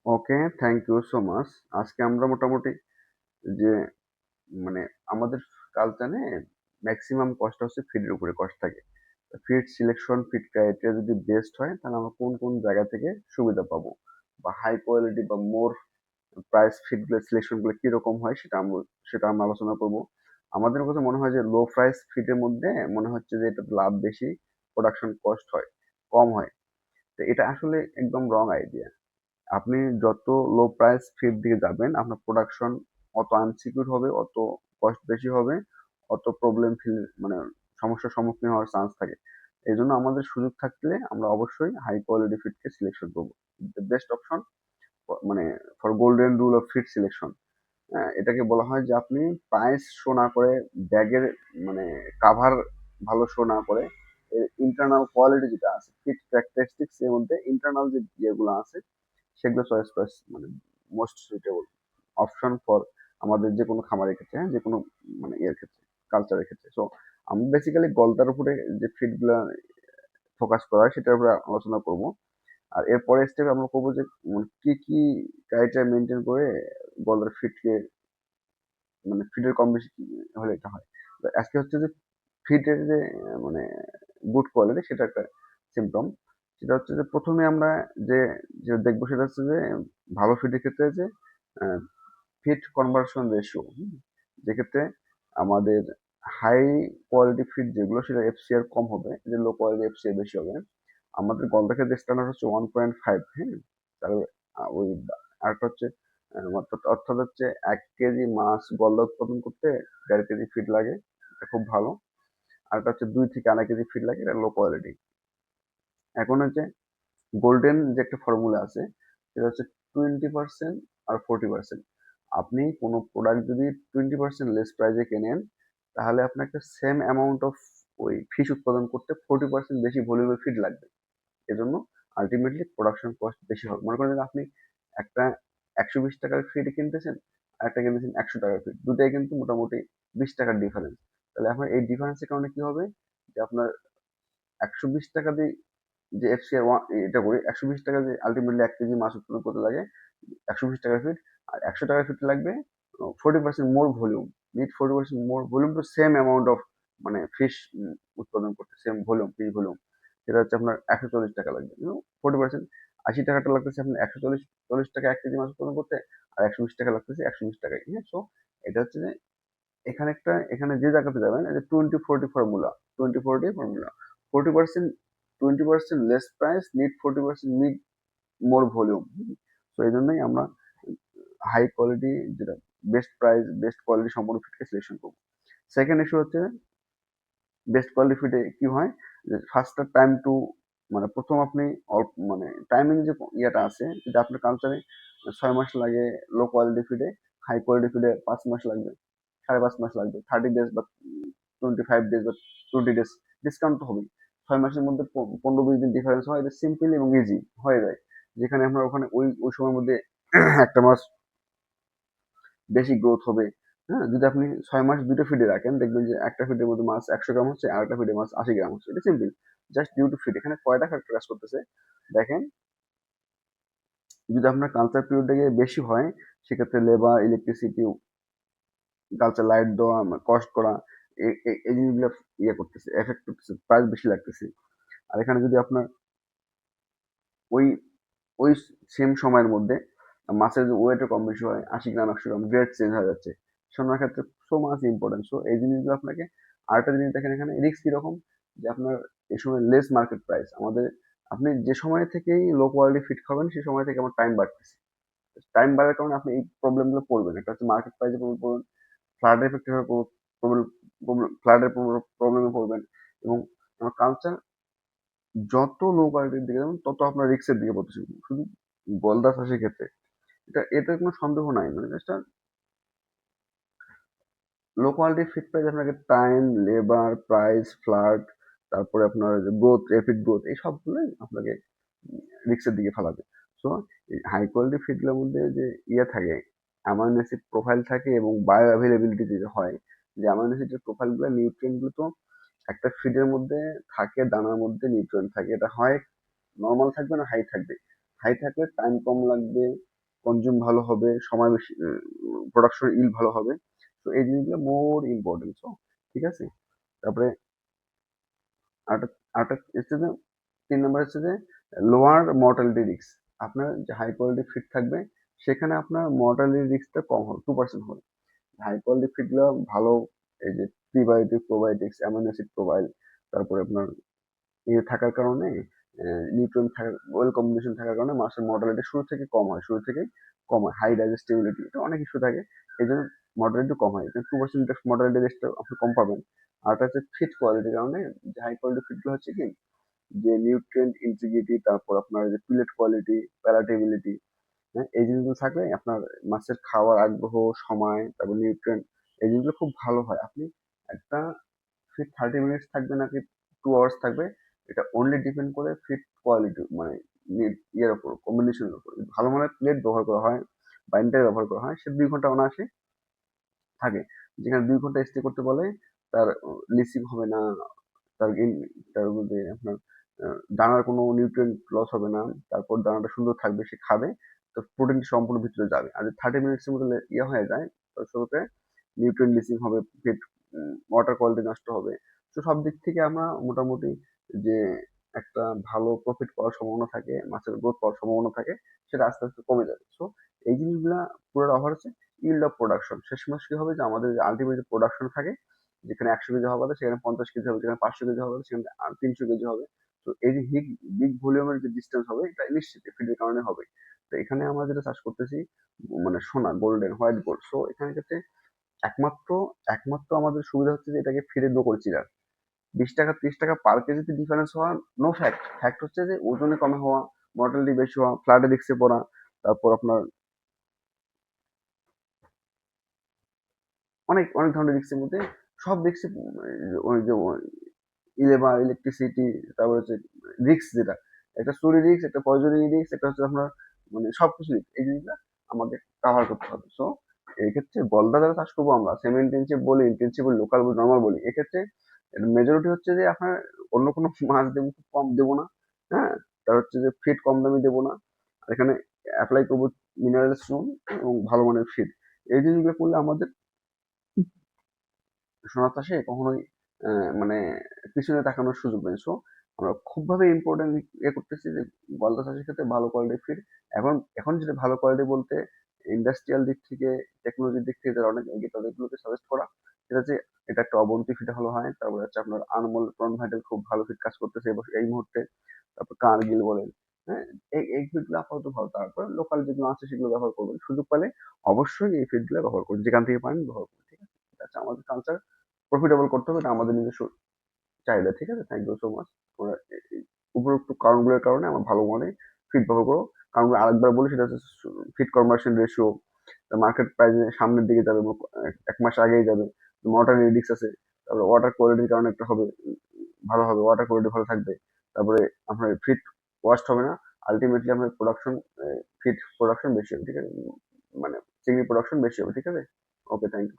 Okay, thank you so much. আজকে আমরা মোটামুটি যে মানে আমাদের কালচারে ম্যাক্সিমাম কষ্ট হচ্ছে ফিডের উপরে কষ্ট থাকে। ফিড সিলেকশন, ফিড ক্রাইটেরিয়া যদি বেস্ট হয় তাহলে আমরা কোন কোন জায়গা থেকে সুবিধা পাবো, বা হাই কোয়ালিটি বা মোর প্রাইস ফিডগুলো সিলেকশনগুলো কিরকম হয় সেটা আমরা আলোচনা করব। আমাদের কাছে মনে হয় যে লো প্রাইস ফিডের মধ্যে মনে হচ্ছে যে এটা লাভ বেশি, প্রোডাকশন কস্ট হয় কম হয়। তো এটা আসলে একদম রং আইডিয়া। আপনি যত লো প্রাইস ফিড দিকে যাবেন আপনার প্রোডাকশন অত আনসিকিউর হবে, অত কস্ট বেশি হবে, অত প্রবলেম মানে সমস্যার সম্মুখীন হওয়ার চান্স থাকে। এই জন্য আমাদের সুযোগ থাকলে আমরা অবশ্যই হাই কোয়ালিটি ফিডকে সিলেকশন করবো। বেস্ট অপশন মানে for golden rule of feed selection. এটাকে বলা হয় যে আপনি প্রাইস শো না করে, ব্যাগের মানে কাভার ভালো শো না করে, ইন্টারনাল কোয়ালিটি যেটা আছে ফিড ক্যারেক্টারিস্টিক্স এর মধ্যে ইন্টারনাল যে ইয়েগুলো আছে সেগুলো চয়েস করা মানে মোস্ট সুইটেবল অপশন ফর আমাদের যে কোনো খামারের ক্ষেত্রে, হ্যাঁ, যে কোনো মানে ইয়ের ক্ষেত্রে, কালচারের ক্ষেত্রে। সো আমি বেসিক্যালি গলদার উপরে যে ফিডগুলো ফোকাস করা হয় সেটার উপরে আলোচনা করব। আর এরপরে স্টেপে আমরা করবো যে কি কি ক্রাইটেরিয়া মেনটেন করে গলদার ফিডকে মানে ফিডের কম বেশি হলে এটা হয়। তো আজকে হচ্ছে যে ফিডের যে মানে গুড কোয়ালিটি সেটা একটা সিম্পটম। সেটা হচ্ছে যে প্রথমে আমরা যে যে দেখবো সেটা হচ্ছে যে ভালো ফিডের ক্ষেত্রে যে ফিড কনভার্সন রেশিও, যেক্ষেত্রে আমাদের হাই কোয়ালিটি ফিড যেগুলো সেটা এফসিআর কম হবে, যে লো কোয়ালিটি এফসিআর বেশি হবে। আমাদের গলদা ক্ষেত্রে স্ট্যান্ডার্ড হচ্ছে 1.5, হ্যাঁ। তাহলে ওই আরেকটা হচ্ছে অর্থাৎ হচ্ছে 1 কেজি মাছ গলদা উৎপাদন করতে 1.5 কেজি ফিড লাগে, এটা খুব ভালো। আরেকটা হচ্ছে 2 থেকে 2.5 কেজি ফিড লাগে, এটা লো কোয়ালিটি। এখন হচ্ছে গোল্ডেন যে একটা ফর্মুলা আছে সেটা হচ্ছে 20% আর 40%। আপনি কোনো প্রোডাক্ট যদি 20% লেস প্রাইসে কেনেন তাহলে আপনাকে সেম অ্যামাউন্ট অফ ওই ফিশ উৎপাদন করতে 40% বেশি ভলিউমের ফিড লাগবে। এজন্য আলটিমেটলি প্রোডাকশন কস্ট বেশি হবে। মনে করেন যে আপনি একটা 120 টাকার ফিড কিনতেছেন আর একটা কিনতেছেন 100 টাকার ফিড, দুটাই কিন্তু মোটামুটি 20 টাকার ডিফারেন্স। তাহলে আপনার এই ডিফারেন্সের কারণে কি হবে যে আপনার 120 টাকা দিয়ে যে এফসিআর এটা করি, 120 টাকা যে আলটিমেটলি 1 কেজি মাছ উৎপাদন করতে লাগে 120 টাকার ফিট, আর 100 টাকার ফিট লাগবে 40% more volume, need 40% more volume to same amount of মানে ফিশ উৎপাদন করতে, সেম ভলিউম ফিশ ভলিউম। সেটা হচ্ছে আপনার 140 টাকা লাগবে, 40%। 80 টাকাটা লাগতেছে আপনার 140 টাকা 1 কেজি মাছ উৎপাদন করতে, আর 120 টাকা লাগতেছে 120 টাকায়, হ্যাঁ। সো এটা হচ্ছে যে এখানে যে জায়গাতে যাবেন, এই যে 20-40 formula, 20-40 formula, 40%, 20% less price need 40% need more volume. তো এই জন্যই আমরা হাই কোয়ালিটি যেটা বেস্ট প্রাইস বেস্ট কোয়ালিটি সম্পন্ন ফিডকে সিলেকশন করবো। সেকেন্ড ইস্যু হচ্ছে বেস্ট কোয়ালিটি ফিডে কি হয় যে ফার্স্টার টাইম টু মানে প্রথম আপনি অল্প মানে টাইমিং যে ইয়েটা আছে, যদি আপনার কালচারে 6 মাস লাগে লো কোয়ালিটি ফিডে, হাই কোয়ালিটি ফিডে 5 মাস লাগবে, 5.5 মাস লাগবে, 30 ডেজ বা 25 ডেজ বা 20 ডেজ, ডিসকাউন্ট তো হবেই। 6 মাসের মধ্যে 15-20 দিন ডিফারেন্স হয়, এটা সিম্পল এবং ইজি হয়ে যায়। যেখানে আপনার ওখানে ওই ওই সময়ের মধ্যে একটা মাস বেশি গ্রোথ হবে। হ্যাঁ, যদি আপনি 6 মাস দুটো ফিডে রাখেন দেখবেন যে একটা ফিডের মধ্যে মাছ 100 গ্রাম হচ্ছে আর একটা ফিডে মাছ 80 গ্রাম হচ্ছে। এটা simple, just due to feed. এখানে কয়টা ফ্যাক্টর কাজ করতেছে দেখেন। যদি আপনার কালচার পিরিয়ডটাকে বেশি হয় সেক্ষেত্রে লেবার, ইলেকট্রিসিটি, কালচার লাইট দেওয়া, কষ্ট করা, এই জিনিসগুলো ইয়ে করতেছে, এফেক্ট করতেছে, প্রাইস বেশি লাগতেছে। আর এখানে যদি আপনার ওই ওই সেম সময়ের মধ্যে মাছের যে ওয়েটও কম বেশি হয়, 80 গ্রাম 100 গ্রাম, গ্রেড চেঞ্জ হয়ে যাচ্ছে, সোনার ক্ষেত্রে সো মাছ ইম্পর্টেন্ট। সো এই জিনিসগুলো আপনাকে আরেকটা জিনিস দেখেন, এখানে রিস্ক কিরকম যে আপনার এই সময় লেস মার্কেট প্রাইস আমাদের, আপনি যে সময় থেকেই লো কোয়ালিটি ফিট খাবেন সেই সময় থেকে আমার টাইম বাড়তেছে। টাইম বাড়ার কারণে আপনি এই প্রবলেমগুলো পড়বেন। একটা হচ্ছে মার্কেট প্রাইসে প্রবলেম পড়বেন, ফ্লাড এফেক্টের প্রবলেম, ফ্লাডের প্রবলেমে পড়বেন, এবং আমার কালচার যত লো কোয়ালিটির দিকে যাবেন তত আপনার রিস্কের দিকে পড়তেছে। শুধু গলদা চাষের ক্ষেত্রে এতে কোনো সন্দেহ নাই, মানে just low quality feed price আপনাকে টাইম, লেবার, প্রাইস, ফ্লাড, তারপরে আপনার গ্রোথ, র্যাপিড গ্রোথ, এই সবগুলোই আপনাকে রিস্কের দিকে ফেলাবে। সো হাই কোয়ালিটি ফিডগুলোর মধ্যে যে ইয়ে থাকে, অ্যামাইনো অ্যাসিড প্রোফাইল থাকে এবং বায়ো অ্যাভেলেবিলিটি যেটা হয়, যে অ্যামাইনো অ্যাসিডের প্রোফাইলগুলো নিউট্রিয়েন্টগুলো তো একটা ফিডের মধ্যে থাকে, দানার মধ্যে নিউট্রিয়েন্ট থাকে, এটা হয় নর্মাল থাকবে না হাই থাকবে। হাই থাকলে টাইম কম লাগবে, কনজিউম ভালো হবে, সময় বেশি, প্রোডাকশন ইল ভালো হবে। তো এই জিনিসগুলো মোর ইম্পর্টেন্ট। সো ঠিক আছে। তারপরে আরেকটা আরেকটা হচ্ছে যে ৩ নাম্বার হচ্ছে যে লোয়ার মর্টালিটি রিস্ক। আপনার যে হাই কোয়ালিটি ফিড থাকবে সেখানে আপনার মর্টালিটি রিস্কটা কম হবে, 2% হবে। হাই কোয়ালিটি ফিড গুলো ভালো, এই যে prebiotic, probiotics, amino acid profile, তারপরে আপনার ইয়ে থাকার কারণে, নিউট্রিয়েন্ট থাকার, ওয়েল কম্বিনেশন থাকার কারণে মাছের মর্টালিটি শুরু থেকে কম হয়, হাই ডাইজেস্টিবিলিটি, এটা অনেক ইস্যু থাকে, এই জন্য মর্টালিটি কম হয়, 2% মর্টালিটি রেটটা আপনি কম পাবেন। আর এটা হচ্ছে ফিড কোয়ালিটির কারণে, যে হাই কোয়ালিটি ফিডগুলো হচ্ছে কি, যে নিউট্রিয়েন্ট ইন্টিগ্রিটি, তারপর আপনার যে পিলেট কোয়ালিটি, প্যালাটেবিলিটি, হ্যাঁ, এই জিনিসগুলো থাকলে আপনার মাছের খাওয়ার আগ্রহ, সময়, তারপর নিউট্রিয়েন্ট, এই জিনিসগুলো খুব ভালো হয়। আপনি একটা ফিট 30 মিনিটস থাকবে নাকি 2 আওয়ার্স থাকবে, এটা অনলি ডিপেন্ড করে ফিট কোয়ালিটি, মানে ইয়ের উপর, কম্বিনেশনের উপর। ভালো মানের প্লেট ব্যবহার করা হয় বা ইন্টার ব্যবহার করা হয়, সে 2 ঘন্টা অনায়াসে থাকে। যেখানে 2 ঘন্টা স্টে করতে বলে, তার লিসিং হবে না, তার তার মধ্যে আপনার দানার কোনো নিউট্রিয়েন্ট লস হবে না, তারপর দানাটা সুন্দর থাকবে, সে খাবে, তো প্রোটিন সম্পূর্ণ ভিতরে যাবে। আর যদি 30 মিনিটসের মধ্যে ইয়ে হয়ে যায়, ফলস্বরূপে নিউট্রিয়েন্ট লিসিং হবে, ফিট, ওয়াটার কোয়ালিটি নষ্ট হবে। তো সব দিক থেকে আমরা মোটামুটি যে একটা ভালো প্রফিট পাওয়ার সম্ভাবনা থাকে, মাছের গ্রোথ পাওয়ার সম্ভাবনা থাকে, সেটা আস্তে আস্তে কমে যাবে। সো এই জিনিসগুলা পুরো অফার হচ্ছে ইল্ড অফ প্রোডাকশন। শেষমেশ কি হবে, যে আমাদের যে আলটিমেট প্রোডাকশন থাকে, যেখানে 100 কেজি হওয়া কথা সেখানে 50 কেজি হবে, যেখানে 500 কেজি হওয়া কথা সেখানে 300 কেজি হবে। তো এই যে বিগ ভলিউমের যে ডিস্টেন্স হবে, এটা নিশ্চিত ফিডের কারণে হবে। তো এখানে আমরা যেটা চাষ করতেছি, মানে সোনা, গোল্ডেন হোয়াইট গোল্ড। সো এখানে ক্ষেত্রে একমাত্র একমাত্র আমাদের সুবিধা হচ্ছে যে এটাকে ফিডে দো করে চিরার, 20 টাকা 30 টাকা পার কেজিতে ডিফারেন্স হওয়া নো ফ্যাক্ট। ফ্যাক্ট হচ্ছে যে ওজনে কমে হওয়া, মর্টালিটি বেশি হওয়া, ফ্লাডে রিস্কে পড়া, তারপর আপনার অনেক অনেক ধরনের রিস্কের মধ্যে সব রিস্ক, ওই যে লেবার, ইলেকট্রিসিটি, তারপর হচ্ছে রিস্ক, যেটা একটা চুরি রিস্ক, একটা পয়জনিং রিস্ক, একটা হচ্ছে আপনার মানে সবকিছু রিস্ক, এই জিনিসটা আমাকে কাভার করতে হবে। সো এই ক্ষেত্রে গলদা যারা চাষ করবো আমরা, সেমি ইন্টেন্সিভ বলি, ইন্টেন্সিভ বলি, লোকাল বলি, নর্মাল বলি, এক্ষেত্রে মেজরিটি হচ্ছে যে আপনার অন্য কোনো মাছ দেবো, খুব কম দেবো না, হ্যাঁ, তার হচ্ছে যে ফিড কম দামি দেবো না, আর এখানে অ্যাপ্লাই করবো মিনারেল স্টোন এবং ভালো মানের ফিড। এই জিনিসগুলো করলে আমাদের সোনার চাষে কখনোই মানে পিছনে তাকানোর সুযোগ নেই। সো আমরা খুবভাবে ইম্পর্টেন্ট ইয়ে করতেছি যে গলদা চাষের ক্ষেত্রে ভালো কোয়ালিটির ফিড। এখন এখন যেটা ভালো কোয়ালিটি বলতে, ইন্ডাস্ট্রিয়াল দিক থেকে, টেকনোলজির দিক থেকে যারা অনেক এগিয়ে, তাদেরগুলোকে সাজেস্ট করা, সেটা হচ্ছে এটা একটা অবন্তি ফিড ভালো হয়, তারপরে হচ্ছে আপনার আনমোল প্রন ভাইটাল খুব ভালো ফিড কাজ করতেছে এই মুহূর্তে, তারপর কার্গিল বলেন, হ্যাঁ, এই ফিডগুলো আপাতত ভালো। তারপর লোকাল যেগুলো আছে সেগুলো ব্যবহার করবেন, সুযোগ পেলে অবশ্যই এই ফিডগুলো ব্যবহার করুন, যেখান থেকে পারেন ব্যবহার করুন, ঠিক আছে। এটা হচ্ছে আমাদের কালচার, প্রফিটেবল করতে হবে, এটা আমাদের নিজস্ব চাহিদা, ঠিক আছে। Thank you so much. তোমরা উপরোক্ত কারণগুলোর কারণে আমার ভালো মনে ফিড ব্যবহার করো। কারণগুলো আরেকবার বলি, সেটা হচ্ছে ফিড কনভার্সন রেশিও, মার্কেট প্রাইসে সামনের দিকে যাবে, 1 মাস আগেই যাবে, মর্টালিটি রিস্ক আছে, তারপরে ওয়াটার কোয়ালিটির কারণে একটা হবে, ভালো হবে, ওয়াটার কোয়ালিটি ভালো থাকবে, তারপরে আপনার ফিড ওয়াস্ট হবে না, আলটিমেটলি আপনার প্রোডাকশন, ফিড প্রোডাকশন বেশি হবে, ঠিক আছে, মানে চিংড়ি প্রোডাকশন বেশি হবে, ঠিক আছে। ওকে, থ্যাংক ইউ।